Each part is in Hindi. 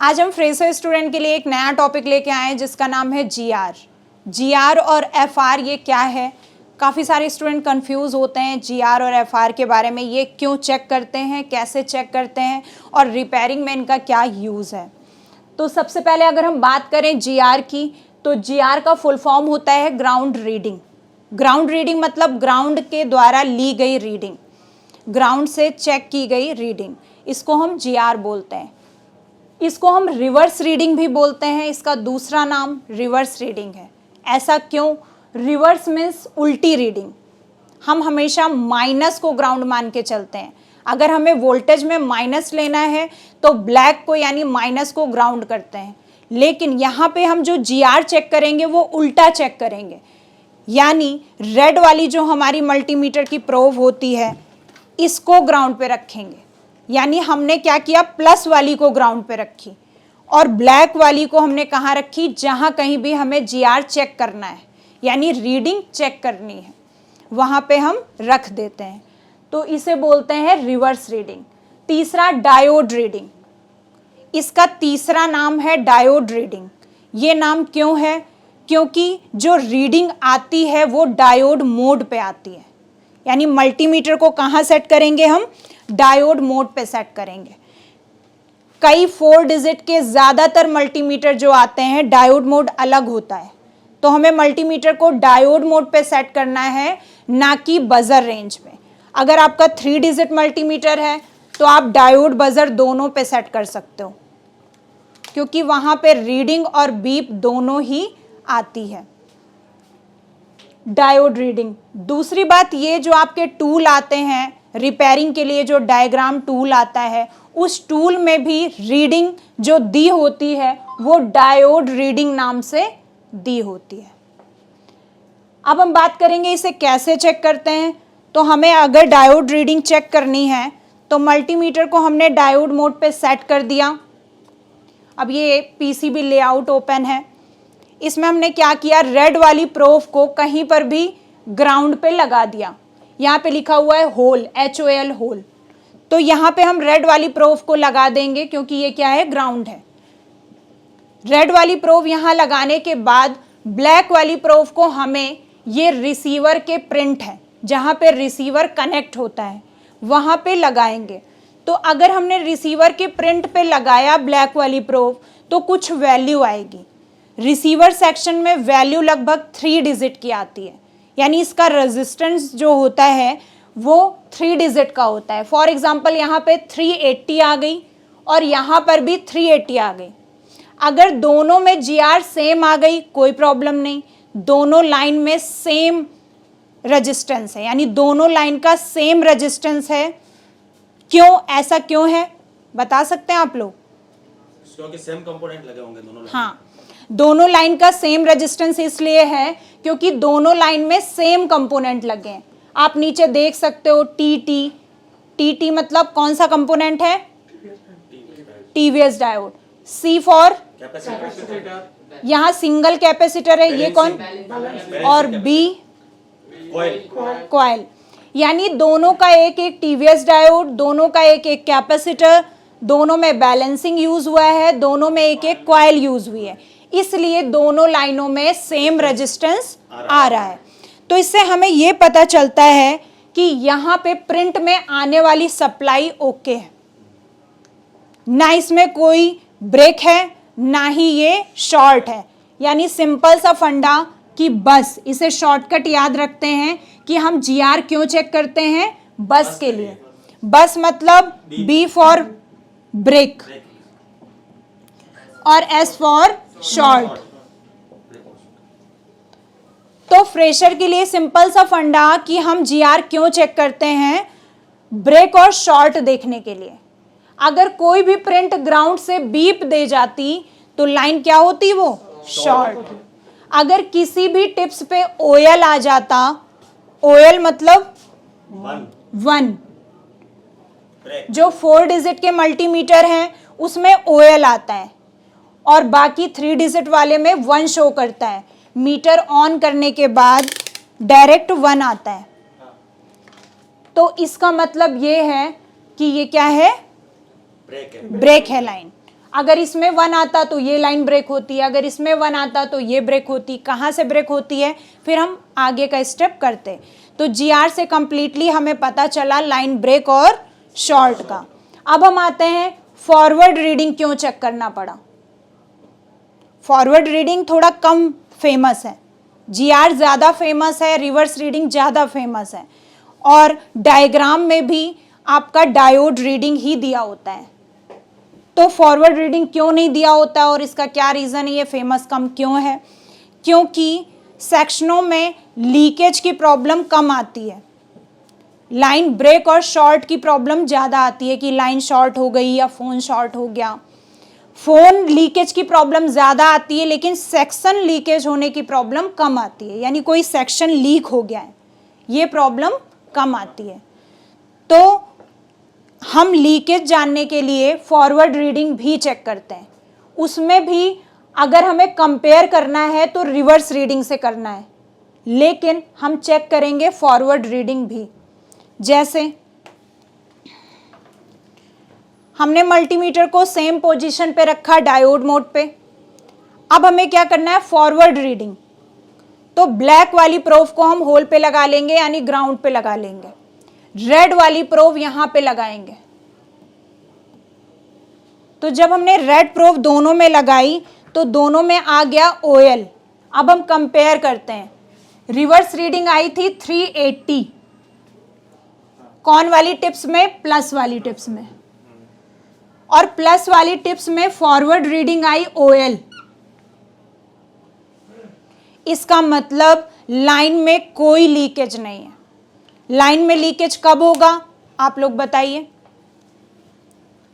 आज हम फ्रेशर स्टूडेंट के लिए एक नया टॉपिक लेके आए हैं जिसका नाम है जीआर। जीआर और एफआर ये क्या है? काफ़ी सारे स्टूडेंट कंफ्यूज होते हैं जीआर और एफआर के बारे में। ये क्यों चेक करते हैं, कैसे चेक करते हैं और रिपेयरिंग में इनका क्या यूज़ है। तो सबसे पहले अगर हम बात करें जीआर की, तो जीआर का फुल फॉर्म होता है ग्राउंड रीडिंग। ग्राउंड रीडिंग मतलब ग्राउंड के द्वारा ली गई रीडिंग, ग्राउंड से चेक की गई रीडिंग, इसको हम जीआर बोलते हैं। इसको हम रिवर्स रीडिंग भी बोलते हैं, इसका दूसरा नाम रिवर्स रीडिंग है। ऐसा क्यों? रिवर्स मीन्स उल्टी रीडिंग। हम हमेशा माइनस को ग्राउंड मान के चलते हैं। अगर हमें वोल्टेज में माइनस लेना है तो ब्लैक को यानी माइनस को ग्राउंड करते हैं, लेकिन यहाँ पे हम जो जीआर चेक करेंगे वो उल्टा चेक करेंगे। यानी रेड वाली जो हमारी मल्टीमीटर की प्रोब होती है इसको ग्राउंड पे रखेंगे, यानी हमने क्या किया, प्लस वाली को ग्राउंड पे रखी और ब्लैक वाली को हमने कहाँ रखी, जहाँ कहीं भी हमें जीआर चेक करना है यानी रीडिंग चेक करनी है वहाँ पे हम रख देते हैं। तो इसे बोलते हैं रिवर्स रीडिंग। तीसरा डायोड रीडिंग, इसका तीसरा नाम है डायोड रीडिंग। ये नाम क्यों है? क्योंकि जो रीडिंग आती है वो डायोड मोड पे आती है, यानी मल्टीमीटर को कहाँ सेट करेंगे हम, डायोड मोड पे सेट करेंगे। कई 4 डिजिट के ज़्यादातर मल्टीमीटर जो आते हैं डायोड मोड अलग होता है, तो हमें मल्टीमीटर को डायोड मोड पे सेट करना है, ना कि बजर रेंज में। अगर आपका 3 डिजिट मल्टीमीटर है तो आप डायोड बजर दोनों पे सेट कर सकते हो, क्योंकि वहाँ पे रीडिंग और बीप दोनों ही आती है। Diode reading. दूसरी बात, ये जो आपके टूल आते हैं रिपेयरिंग के लिए, जो डायग्राम टूल आता है, उस टूल में भी रीडिंग जो दी होती है वो डायोड रीडिंग नाम से दी होती है। अब हम बात करेंगे इसे कैसे चेक करते हैं। तो हमें अगर डायोड रीडिंग चेक करनी है तो मल्टीमीटर को हमने डायोड मोड पे सेट कर दिया। अब ये पीसीबी लेआउट ओपन है, इसमें हमने क्या किया, रेड वाली प्रोब को कहीं पर भी ग्राउंड पे लगा दिया। यहाँ पे लिखा हुआ है होल, HOL होल, तो यहाँ पे हम रेड वाली प्रोब को लगा देंगे क्योंकि ये क्या है, ग्राउंड है। रेड वाली प्रोब यहाँ लगाने के बाद ब्लैक वाली प्रोब को हमें, ये रिसीवर के प्रिंट है जहाँ पे रिसीवर कनेक्ट होता है वहाँ पे लगाएंगे। तो अगर हमने रिसीवर के प्रिंट पे लगाया ब्लैक वाली प्रोब तो कुछ वैल्यू आएगी। रिसीवर सेक्शन में वैल्यू लगभग 3 डिजिट की आती है, यानी इसका रेजिस्टेंस जो होता है वो 3 डिजिट का होता है। फॉर एग्जांपल यहाँ पे 380 आ गई और यहाँ पर भी 380 आ गई। अगर दोनों में जीआर सेम आ गई कोई प्रॉब्लम नहीं, दोनों लाइन में सेम रेजिस्टेंस है, यानी दोनों लाइन का सेम रेजिस्टेंस है। क्यों, ऐसा क्यों है बता सकते हैं आप लोग? क्योंकि सेम कंपोनेंट लगे होंगे दोनों लाइन। हाँ, दोनों लाइन का सेम रेजिस्टेंस इसलिए है क्योंकि दोनों लाइन में सेम कंपोनेंट लगे हैं। आप नीचे देख सकते हो टी मतलब कौन सा कंपोनेंट है, टीवीएस डायोड। सी फॉर यहाँ सिंगल कैपेसिटर है, ये कौन, और बी कॉइल, यानी दोनों का एक एक टीवीएस डायोड, दोनों का एक एक कैपेसिटर, दोनों में बैलेंसिंग यूज हुआ है, दोनों में एक एक कॉइल यूज हुई है, इसलिए दोनों लाइनों में सेम रेजिस्टेंस आ रहा है। तो इससे हमें ये पता चलता है कि यहाँ पे प्रिंट में आने वाली सप्लाई ओके है, ना इसमें कोई ब्रेक है ना ही ये शॉर्ट है। यानी सिंपल सा फंडा कि बस इसे शॉर्टकट याद रखते हैं कि हम जीआर क्यों चेक करते हैं, बस के लिए। बस मतलब बी फॉर ब्रेक और एस फॉर शॉर्ट। तो फ्रेशर के लिए सिंपल सा फंडा कि हम जीआर क्यों चेक करते हैं, ब्रेक और शॉर्ट देखने के लिए। अगर कोई भी प्रिंट ग्राउंड से बीप दे जाती तो लाइन क्या होती, वो शॉर्ट। अगर किसी भी टिप्स पे ओएल आ जाता, ओएल मतलब 1, जो 4 डिजिट के मल्टीमीटर हैं उसमें ओएल आता है और बाकी 3 डिजिट वाले में 1 शो करता है। मीटर ऑन करने के बाद डायरेक्ट 1 आता है, तो इसका मतलब ये है कि ये क्या है, ब्रेक है लाइन। अगर इसमें 1 आता तो ये लाइन ब्रेक होती है, अगर इसमें 1 आता तो ये ब्रेक होती। कहाँ से ब्रेक होती है, फिर हम आगे का स्टेप करते। तो GR से कंप्लीटली हमें पता चला लाइन ब्रेक और शॉर्ट का। अब हम आते हैं फॉरवर्ड रीडिंग क्यों चेक करना पड़ा। फॉरवर्ड रीडिंग थोड़ा कम फेमस है, GR ज़्यादा फेमस है, रिवर्स रीडिंग ज़्यादा फेमस है, और डायग्राम में भी आपका डायोड रीडिंग ही दिया होता है। तो फॉरवर्ड रीडिंग क्यों नहीं दिया होता और इसका क्या रीज़न है, ये फेमस कम क्यों है? क्योंकि सेक्शनों में लीकेज की प्रॉब्लम कम आती है, लाइन ब्रेक और शॉर्ट की प्रॉब्लम ज़्यादा आती है कि लाइन शॉर्ट हो गई या फ़ोन शॉर्ट हो गया। फ़ोन लीकेज की प्रॉब्लम ज़्यादा आती है, लेकिन सेक्शन लीकेज होने की प्रॉब्लम कम आती है, यानी कोई सेक्शन लीक हो गया है, ये प्रॉब्लम कम आती है। तो हम लीकेज जानने के लिए फॉरवर्ड रीडिंग भी चेक करते हैं। उसमें भी अगर हमें कंपेयर करना है तो रिवर्स रीडिंग से करना है, लेकिन हम चेक करेंगे फॉरवर्ड रीडिंग भी। जैसे हमने मल्टीमीटर को सेम पोजीशन पे रखा डायोड मोड पे। अब हमें क्या करना है, फॉरवर्ड रीडिंग। तो ब्लैक वाली प्रोब को हम होल पे लगा लेंगे, यानी ग्राउंड पे लगा लेंगे। रेड वाली प्रोब यहां पे लगाएंगे। तो जब हमने रेड प्रोब दोनों में लगाई तो दोनों में आ गया OL। अब हम कंपेयर करते हैं। रिवर्स रीडिंग आई थी 380, कौन वाली टिप्स में, प्लस वाली टिप्स में, और प्लस वाली टिप्स में फॉरवर्ड रीडिंग आई OL। इसका मतलब लाइन में कोई लीकेज नहीं है। लाइन में लीकेज कब होगा, आप लोग बताइए।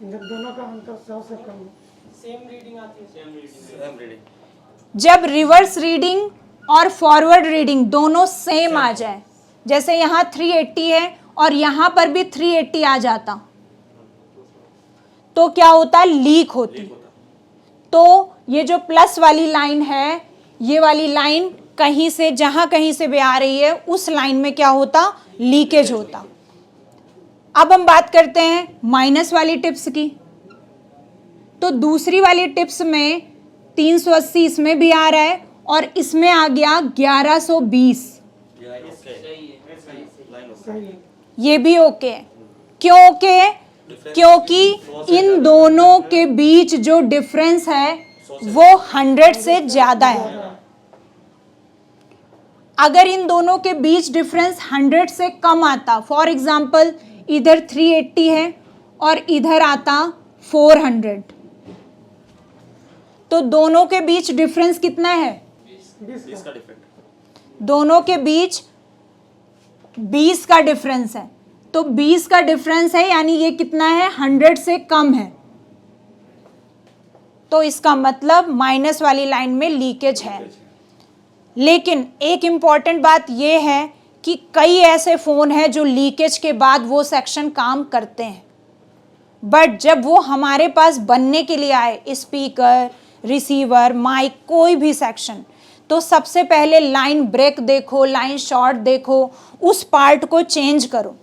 जब दोनों का अंतर 100 से कम हो, सेम रीडिंग। जब रिवर्स रीडिंग और फॉरवर्ड रीडिंग दोनों सेम आ जाए, जैसे यहाँ 380 है और यहाँ पर भी 380 आ जाता, तो क्या होता, लीक होती। तो ये जो प्लस वाली लाइन है, ये वाली लाइन कहीं से, जहां कहीं से भी आ रही है, उस लाइन में क्या होता, लीकेज होता। अब हम बात करते हैं माइनस वाली टिप्स की। तो दूसरी वाली टिप्स में 380 इसमें भी आ रहा है और इसमें आ गया 1120, सही है। ये भी ओके है। क्यों ओके है? क्योंकि इन दोनों के बीच जो डिफरेंस है वो 100 से ज्यादा है। अगर इन दोनों के बीच डिफरेंस 100 से कम आता, फॉर एग्जाम्पल इधर 380 है और इधर आता 400, तो दोनों के बीच डिफरेंस कितना है, 20 का डिफरेंट। दोनों के बीच 20 का डिफरेंस है। तो 20 का डिफरेंस है, यानी ये कितना है, 100 से कम है। तो इसका मतलब माइनस वाली लाइन में लीकेज है। लेकिन एक इम्पॉर्टेंट बात यह है कि कई ऐसे फ़ोन हैं जो लीकेज के बाद वो सेक्शन काम करते हैं, बट जब वो हमारे पास बनने के लिए आए, स्पीकर, रिसीवर, माइक, कोई भी सेक्शन, तो सबसे पहले लाइन ब्रेक देखो, लाइन शॉर्ट देखो, उस पार्ट को चेंज करो।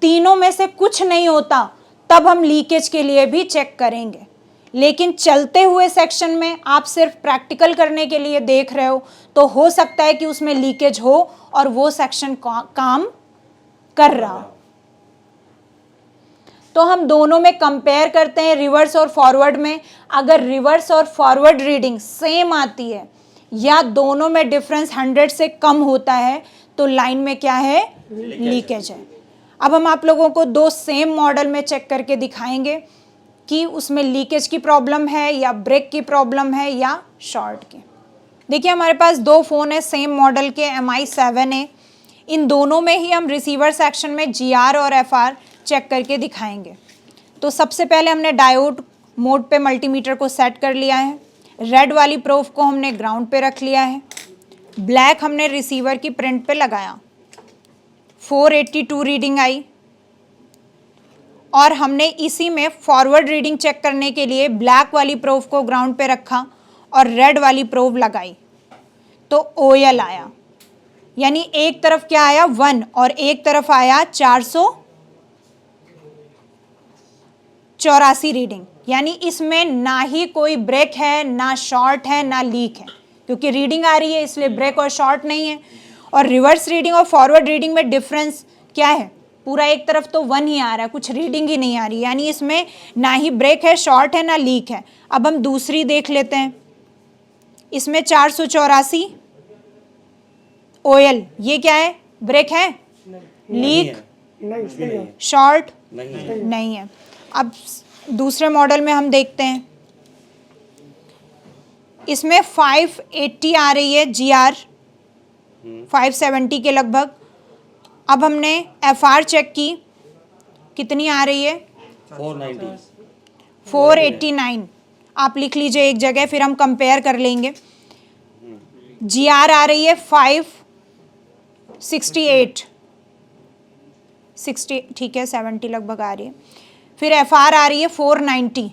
तीनों में से कुछ नहीं होता तब हम लीकेज के लिए भी चेक करेंगे। लेकिन चलते हुए सेक्शन में आप सिर्फ प्रैक्टिकल करने के लिए देख रहे हो, तो हो सकता है कि उसमें लीकेज हो और वो सेक्शन काम कर रहा हो। तो हम दोनों में कंपेयर करते हैं, रिवर्स और फॉरवर्ड में। अगर रिवर्स और फॉरवर्ड रीडिंग सेम आती है या दोनों में डिफरेंस 100 से कम होता है, तो लाइन में क्या है, लीकेज है। अब हम आप लोगों को दो सेम मॉडल में चेक करके दिखाएंगे कि उसमें लीकेज की प्रॉब्लम है या ब्रेक की प्रॉब्लम है या शॉर्ट की। देखिए हमारे पास दो फ़ोन है सेम मॉडल के, MI 7A। इन दोनों में ही हम रिसीवर सेक्शन में GR और FR चेक करके दिखाएंगे। तो सबसे पहले हमने डायोड मोड पे मल्टीमीटर को सेट कर लिया है। रेड वाली प्रोब को हमने ग्राउंड पे रख लिया है। ब्लैक हमने रिसीवर की प्रिंट पे लगाया। 482 रीडिंग आई और हमने इसी में फॉरवर्ड रीडिंग चेक करने के लिए ब्लैक वाली प्रोब को ग्राउंड पे रखा और रेड वाली प्रोब लगाई, तो OL आया। यानी एक तरफ क्या आया, 1, और एक तरफ आया 424। 84 रीडिंग, यानी इसमें ना ही कोई ब्रेक है, ना शॉर्ट है, ना लीक है, क्योंकि रीडिंग आ रही है इसलिए ब्रेक और शॉर्ट नहीं है। और रिवर्स रीडिंग और फॉरवर्ड रीडिंग में डिफरेंस क्या है, पूरा एक तरफ तो 1 ही आ रहा है, कुछ रीडिंग ही नहीं आ रही, यानी इसमें ना ही ब्रेक है, शॉर्ट है, ना लीक है। अब हम दूसरी देख लेते हैं, इसमें 484 OL, ये क्या है, ब्रेक है, लीक, नहीं सही है। शॉर्ट नहीं नहीं है। अब दूसरे मॉडल में हम देखते हैं, इसमें 580 आ रही है GR, 570 के लगभग। अब हमने FR चेक की, कितनी आ रही है, 490 489। आप लिख लीजिए एक जगह, फिर हम कंपेयर कर लेंगे। GR आ रही है 568, 60 ठीक है, 70 लगभग आ रही है। फिर FR आ रही है 490।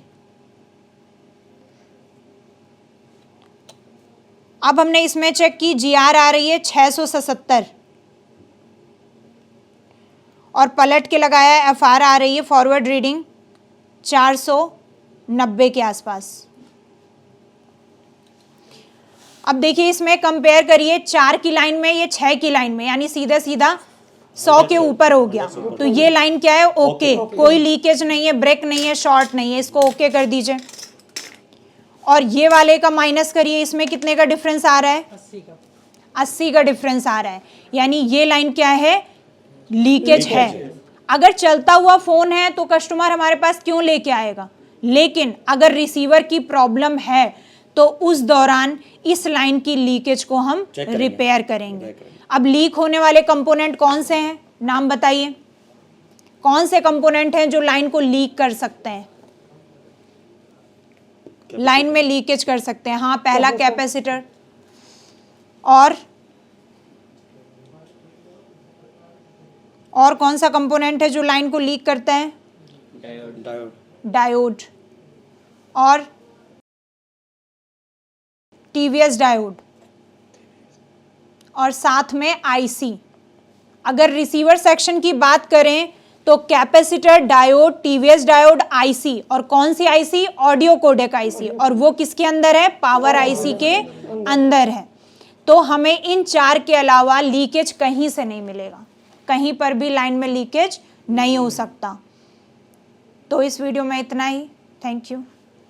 अब हमने इसमें चेक की, GR आ रही है 677 और पलट के लगाया FR आ रही है फॉरवर्ड रीडिंग 490 के आसपास। अब देखिए इसमें कंपेयर करिए, 4 की लाइन में, ये 6 की लाइन में, यानी सीधा सीधा 100 के ऊपर हो गया। तो ये लाइन क्या है, ओके, कोई लीकेज नहीं है, ब्रेक नहीं है, शॉर्ट नहीं है, इसको ओके कर दीजिए। और ये वाले का माइनस करिए, इसमें कितने का डिफरेंस आ रहा है, 80 का डिफरेंस आ रहा है, यानी ये लाइन क्या है, लीकेज है। अगर चलता हुआ फोन है तो कस्टमर हमारे पास क्यों लेके आएगा, लेकिन अगर रिसीवर की प्रॉब्लम है तो उस दौरान इस लाइन की लीकेज को हम रिपेयर करेंगे। अब लीक होने वाले कंपोनेंट कौन से हैं, नाम बताइए, कौन से कंपोनेंट हैं जो लाइन को लीक कर सकते हैं, लाइन में लीकेज कर सकते हैं। हाँ, पहला कैपेसिटर, और कौन सा कंपोनेंट है जो लाइन को लीक करता है, डायोड, और टीवीएस डायोड, और साथ में आईसी। अगर रिसीवर सेक्शन की बात करें तो capacitor, diode, TVS diode, IC, और कौन सी आईसी, ऑडियो कोडेक आईसी, और वो किसके अंदर है, पावर आईसी के अंदर है। तो हमें इन 4 के अलावा लीकेज कहीं से नहीं मिलेगा, कहीं पर भी लाइन में लीकेज नहीं हो सकता। तो इस वीडियो में इतना ही, थैंक यू।